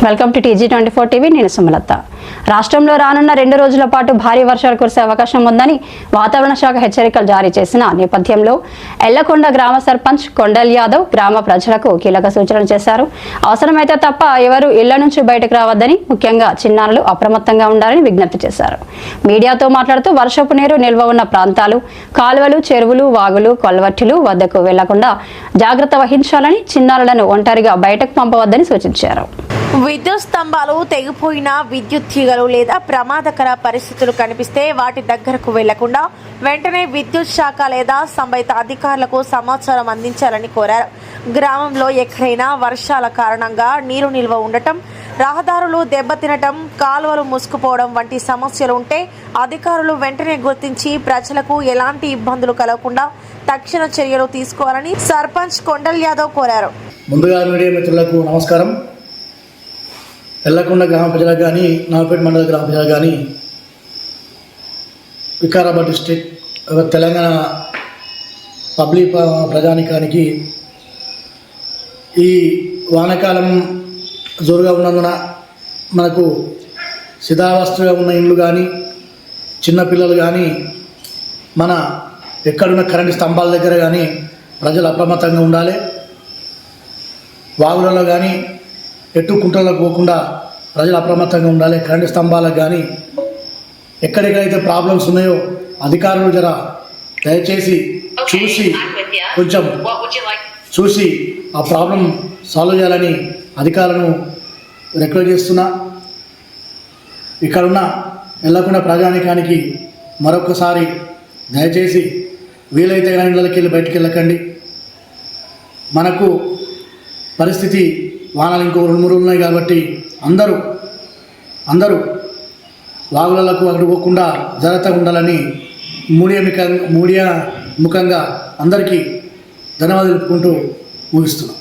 Welcome to TG24 TV. నేను సుమలత. రాష్ట్రంలో రానున్న 2 రోజుల పాటు భారీ వర్షాలు కురిసే అవకాశం ఉందని వాతావరణ శాఖ హెచ్చరికలు జారీ చేసిన నేపథ్యంలో ఎల్లకొండ గ్రామ సర్పంచ్ కొండల్ యాదవ్ గ్రామ ప్రజలకు కీలక సూచనలు చేశారు. అవసరమైతే తప్ప ఎవరు ఇళ్ల నుంచి బయటకు రావద్దని, ముఖ్యంగా చిన్నారులు అప్రమత్తంగా ఉండాలని విజ్ఞప్తి చేశారు. మీడియాతో మాట్లాడుతూ వర్షపు నీరు నిల్వ ఉన్న ప్రాంతాలు, కాలువలు, చెరువులు, వాగులు, కొల్వట్టులు వద్దకు వెళ్లకుండా జాగ్రత్త వహించాలని, చిన్నారులను ఒంటరిగా బయటకు పంపవద్దని సూచించారు. విద్యుత్ స్తంభాలు తెగిపోయిన, విద్యుత్ తీగలు లేదా ప్రమాదకర పరిస్థితులు కనిపిస్తే వాటి దగ్గరకు వెళ్లకుండా వెంటనే విద్యుత్ శాఖ లేదా సంబంధిత అధికారులకు సమాచారం అందించాలని కోరారు. గ్రామంలో ఎక్కడైనా వర్షాల కారణంగా నీరు నిల్వ ఉండటం, రహదారులు దెబ్బతినటం, కాలువలు మూసుకుపోవడం వంటి సమస్యలు ఉంటే అధికారులు వెంటనే గుర్తించి ప్రజలకు ఎలాంటి ఇబ్బందులు కలగకుండా తక్షణ చర్యలు తీసుకోవాలని సర్పంచ్ కొండల్ యాదవ్ కోరారు. ముందుగా మీడియా మిత్రులకు నమస్కారం. ఎల్లకొండ గ్రామ ప్రజలకు కానీ, నాగపేట మండల గ్రామ ప్రజలకు కానీ, వికారాబాద్ డిస్ట్రిక్ట్ తెలంగాణ పబ్లిక్ ప్రజానికానికి ఈ వానాకాలం జోరుగా ఉన్నందున మనకు శిథిలావస్థగా ఉన్న ఇండ్లు కానీ, చిన్నపిల్లలు కానీ, మన ఎక్కడున్న కరెంటు స్తంభాల దగ్గర కానీ ప్రజలు అప్రమత్తంగా ఉండాలి. వాగులలో కానీ ఎటు కుంటలకు పోకుండా ప్రజలు అప్రమత్తంగా ఉండాలి. కరెంటు స్తంభాలకు కానీ ఎక్కడెక్కడైతే ప్రాబ్లమ్స్ ఉన్నాయో అధికారులు దయచేసి కొంచెం చూసి ఆ ప్రాబ్లం సాల్వ్ చేయాలని అధికారులను రిక్వెస్ట్ చేస్తున్నా. ఇక్కడున్న ఎల్లకొండ ప్రజానికానికి మరొకసారి దయచేసి వీలైతే కానీ ఇళ్ళకి వెళ్ళి బయటికి వెళ్ళకండి. మనకు పరిస్థితి వానాలు ఇంకో 2-3 రోజులు ఉన్నాయి కాబట్టి అందరూ వాగులకు అక్కడ పోకుండా జాగ్రత్తగా ఉండాలని మీడియా ముఖంగా అందరికీ ధన్యవాదాలు చెప్పుకుంటూ ముగిస్తున్నాం.